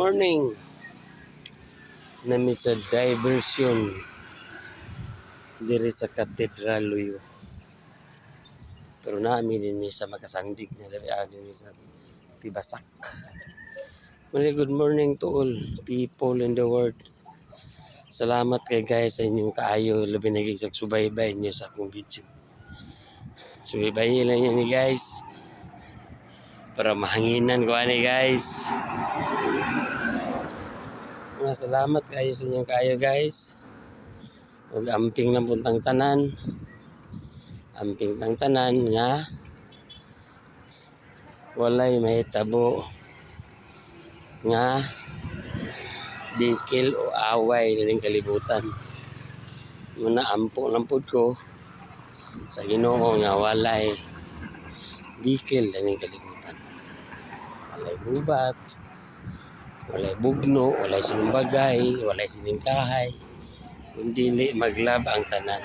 morning. Nami sa diversion diri sa Katedral Luyo. Pero namin din sa makasandig na din sa Tibasak. Good morning to all people in the world. Salamat kay guys sa inyong kaayo, labi na sa subaybay niyo sa akong video. Subaybayin lang yan ni guys. Para mahanginan ko ani guys. Salamat kayo sa inyong kaayo guys. Ug amping lang puntang tanan. Amping tang tanan nga walay mahitabo nga bikil o away ning kalibutan. Muna ampo lang pud ko sa Ginoo nga walay bikil ning kalibutan. Walay gubat, walay bugno, walay sinumbagay, walay siningkahay, kundi maglab ang tanan.